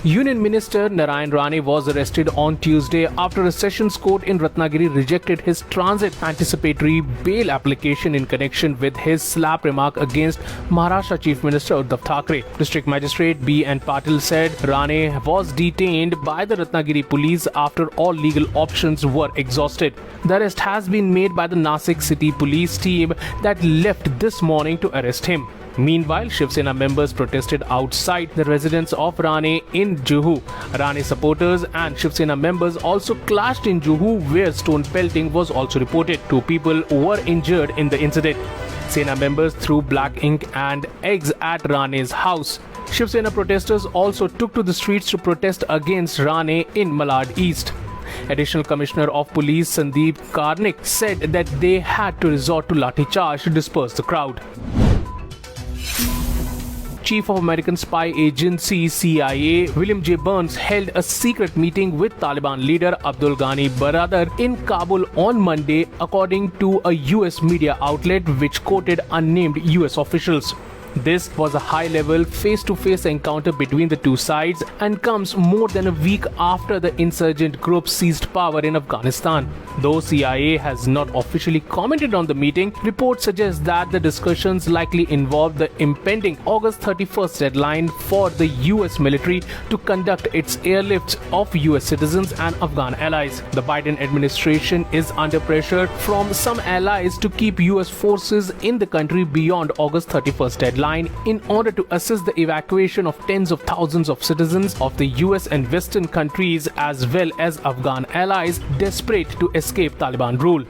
Union Minister Naray was arrested on Tuesday after a sessions court in Ratnagiri rejected his transit anticipatory bail application in connection with his slap remark against Maharashtra Chief Minister Uddhav Thackeray. District Magistrate B.N. Patil said Rane was detained by the Ratnagiri police after all legal options were exhausted. The arrest has been made by the Nasik City Police team that left this morning to arrest him. Meanwhile, Shiv Sena members protested outside the residence of Rane in Juhu. Rane supporters and Shiv Sena members also clashed in Juhu, where stone pelting was also reported. 2 people were injured in the incident. Sena members threw black ink and eggs at Rane's house. Shiv Sena protesters also took to the streets to protest against Rane in Malad East. Additional Commissioner of Police Sandeep Karnik said that they had to resort to lathi charge to disperse the crowd. Chief of American Spy Agency CIA William J. Burns held a secret meeting with Taliban leader Abdul Ghani Baradar in Kabul on Monday, according to a US media outlet which quoted unnamed US officials. This was a high-level face-to-face encounter between the two sides and comes more than a week after the insurgent group seized power in Afghanistan. Though CIA has not officially commented on the meeting, reports suggest that the discussions likely involved the impending August 31st deadline for the US military to conduct its airlifts of US citizens and Afghan allies. The Biden administration is under pressure from some allies to keep US forces in the country beyond August 31st deadline in order to assist the evacuation of tens of thousands of citizens of the US and Western countries as well as Afghan allies desperate to escape Taliban rule.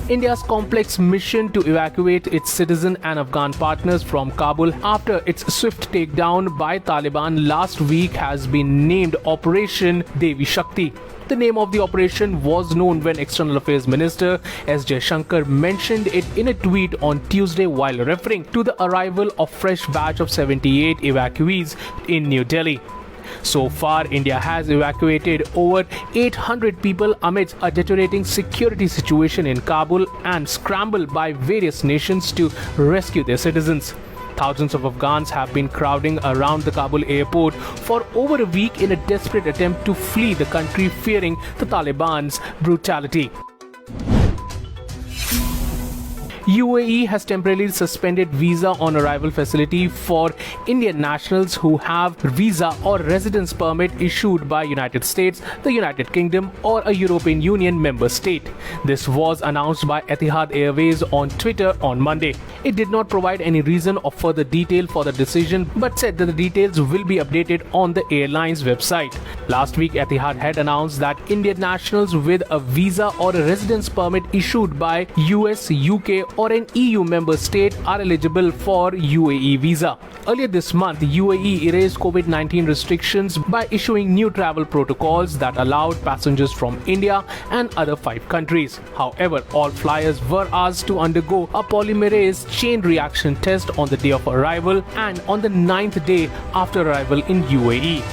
India's complex mission to evacuate its citizen and Afghan partners from Kabul after its swift takedown by Taliban last week has been named Operation Devi Shakti. The name of the operation was known when External Affairs Minister S. Jaishankar mentioned it in a tweet on Tuesday while referring to the arrival of fresh batch of 78 evacuees in New Delhi. So far, India has evacuated over 800 people amidst a deteriorating security situation in Kabul and scramble by various nations to rescue their citizens. Thousands of Afghans have been crowding around the Kabul airport for over a week in a desperate attempt to flee the country, fearing the Taliban's brutality. UAE has temporarily suspended visa on arrival facility for Indian nationals who have visa or residence permit issued by United States, the United Kingdom or a European Union member state. This was announced by Etihad Airways on Twitter on Monday. It did not provide any reason or further detail for the decision but said that the details will be updated on the airline's website. Last week, Etihad had announced that Indian nationals with a visa or a residence permit issued by US, UK or an EU member state are eligible for UAE visa. Earlier this month, UAE erased COVID-19 restrictions by issuing new travel protocols that allowed passengers from India and other 5 countries. However, all flyers were asked to undergo a polymerase chain reaction test on the day of arrival and on the 9th day after arrival in UAE.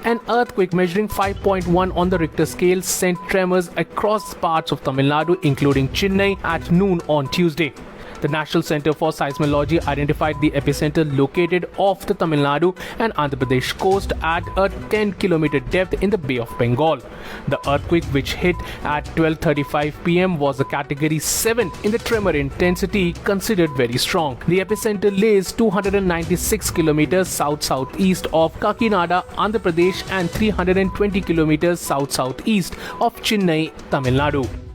An earthquake measuring 5.1 on the Richter scale sent tremors across parts of Tamil Nadu, including Chennai, at noon on Tuesday. The National Center for Seismology identified the epicenter located off the Tamil Nadu and Andhra Pradesh coast at a 10-kilometer depth in the Bay of Bengal. The earthquake, which hit at 12:35 p.m., was a Category 7 in the tremor intensity, considered very strong. The epicenter lays 296 kilometers south-southeast of Kakinada, Andhra Pradesh and 320 kilometers south-southeast of Chennai, Tamil Nadu.